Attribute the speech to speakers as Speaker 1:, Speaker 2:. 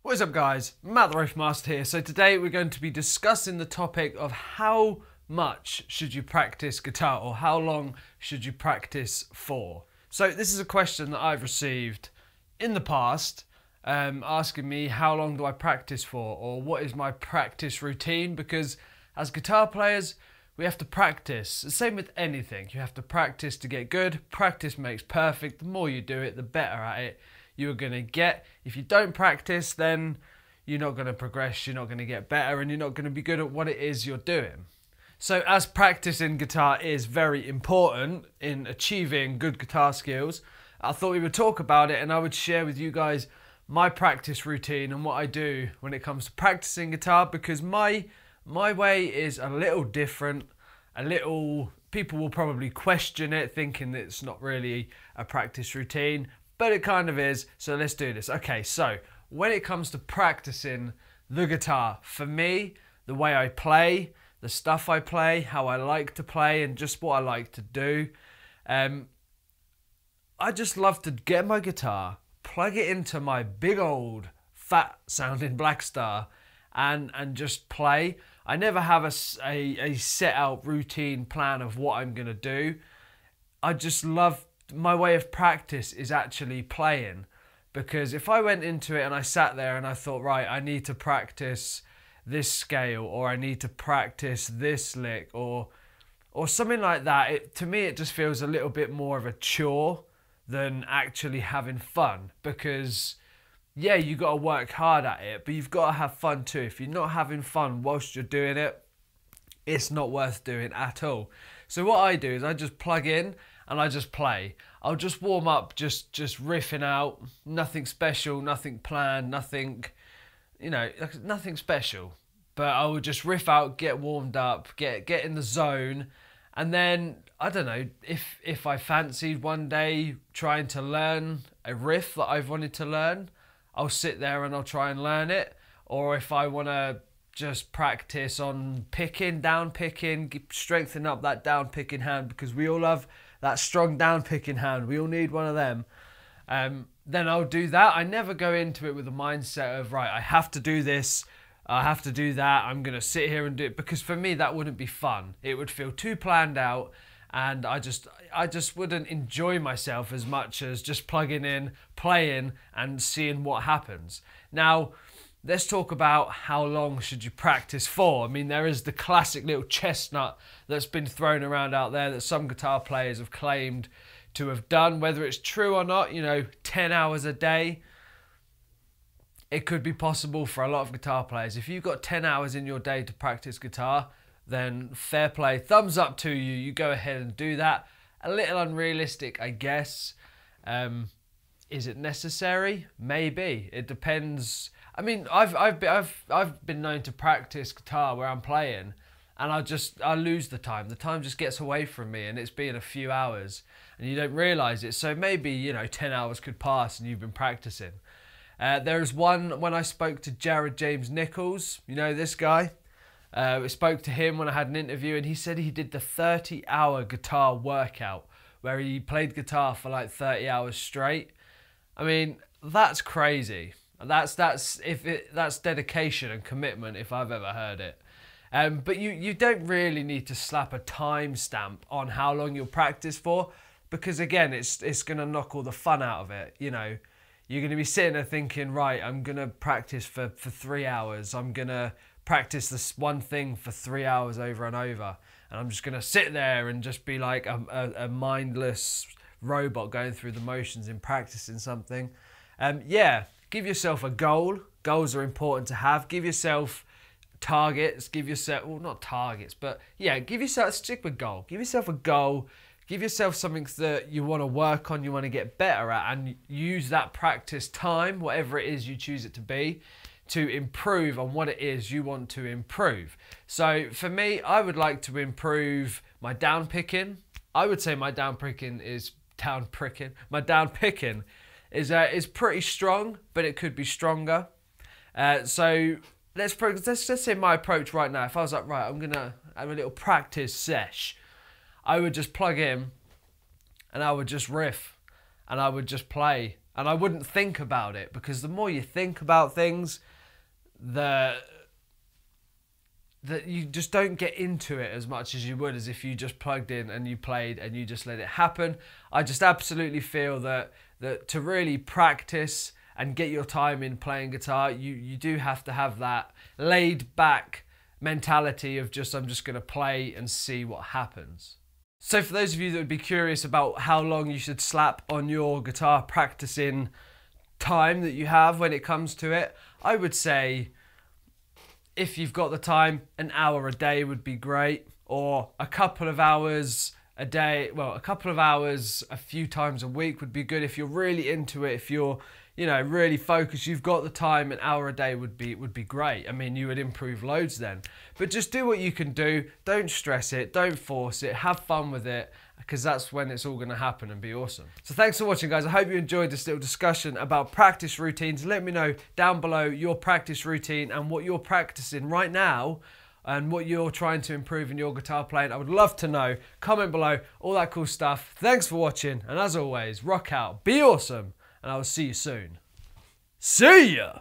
Speaker 1: What is up guys, Matt the Riffmaster here. So today we're going to be discussing the topic of how much should you practice guitar, or how long should you practice for. So this is a question that I've received in the past, asking me how long do I practice for, or what is my practice routine, because as guitar players we have to practice. The same with anything, you have to practice to get good. Practice makes perfect. The more you do it, the better at it you're going to get. If you don't practice, then you're not going to progress, you're not going to get better, and you're not going to be good at what it is you're doing. So as practicing guitar is very important in achieving good guitar skills, I thought we would talk about it and I would share with you guys my practice routine and what I do when it comes to practicing guitar, because my way is a little different. People will probably question it, thinking that it's not really a practice routine, but it kind of is, so let's do this. Okay, so when it comes to practicing the guitar, for me, the way I play, the stuff I play, how I like to play, and just what I like to do, I just love to get my guitar, plug it into my big old fat sounding Blackstar, and just play. I never have a set out routine plan of what I'm gonna do. I just love, my way of practice is actually playing, because if I went into it and I sat there and I thought, right, I need to practice this scale, or I need to practice this lick, or something like that, to me it just feels a little bit more of a chore than actually having fun. Because yeah, you got to work hard at it, but you've got to have fun too. If you're not having fun whilst you're doing it, it's not worth doing at all. So what I do is I just plug in and I just play. I'll just warm up, just riffing out, nothing special, nothing planned, nothing, you know, nothing special. But I will just riff out, get warmed up, get in the zone, and then, I don't know, if I fancied one day trying to learn a riff that I've wanted to learn, I'll sit there and I'll try and learn it. Or if I want to just practice on picking, down picking, strengthen up that down picking hand, because we all have that strong down picking hand, we all need one of them, then I'll do that. I never go into it with a mindset of, right, I have to do this, I have to do that, I'm gonna sit here and do it, because for me that wouldn't be fun. It would feel too planned out, and I just wouldn't enjoy myself as much as just plugging in, playing, and seeing what happens. Now let's talk about how long should you practice for. I mean, there is the classic little chestnut that's been thrown around out there that some guitar players have claimed to have done. Whether it's true or not, you know, 10 hours a day. It could be possible for a lot of guitar players. If you've got 10 hours in your day to practice guitar, then fair play, thumbs up to you. You go ahead and do that. A little unrealistic, I guess. Is it necessary? Maybe. It depends. I mean, I've been known to practice guitar where I'm playing, and I lose the time. The time just gets away from me, and it's been a few hours, and you don't realise it. So maybe, you know, 10 hours could pass and you've been practicing. There's one when I spoke to Jared James Nichols. You know this guy. I spoke to him when I had an interview, and he said he did the 30-hour guitar workout where he played guitar for like 30 hours straight. I mean, that's crazy. That's dedication and commitment if I've ever heard it. But you don't really need to slap a time stamp on how long you'll practice for, because again, it's going to knock all the fun out of it. You know, you're going to be sitting there thinking, right, I'm going to practice for 3 hours. I'm going to practice this one thing for 3 hours over and over. And I'm just going to sit there and just be like a mindless robot going through the motions in practicing something. Yeah, give yourself a goal. Goals are important to have. Give yourself targets. Give yourself, well, not targets, but yeah, give yourself, stick with goal. Give yourself a goal. Give yourself something that you want to work on, you want to get better at, and use that practice time, whatever it is you choose it to be, to improve on what it is you want to improve. So for me, I would like to improve my down picking. I would say my down picking is my down picking is pretty strong, but it could be stronger. So let's say my approach right now. If I was like, right, I'm gonna have a little practice sesh, I would just plug in and I would just riff and I would just play And I wouldn't think about it, because the more you think about things, that you just don't get into it as much as you would as if you just plugged in and you played and you just let it happen. I just absolutely feel that to really practice and get your time in playing guitar, you do have to have that laid back mentality of just, I'm just going to play and see what happens. So for those of you that would be curious about how long you should slap on your guitar practicing time that you have when it comes to it, I would say, if you've got the time, an hour a day would be great, or a couple of hours a day. Well, a couple of hours a few times a week would be good if you're really into it. If you're, you know, really focused, you've got the time, an hour a day would be great. I mean, you would improve loads then. But just do what you can do. Don't stress it. Don't force it. Have fun with it, because that's when it's all going to happen and be awesome. So thanks for watching, guys. I hope you enjoyed this little discussion about practice routines. Let me know down below your practice routine and what you're practicing right now and what you're trying to improve in your guitar playing. I would love to know. Comment below, all that cool stuff. Thanks for watching, and as always, rock out, be awesome, and I will see you soon. See ya!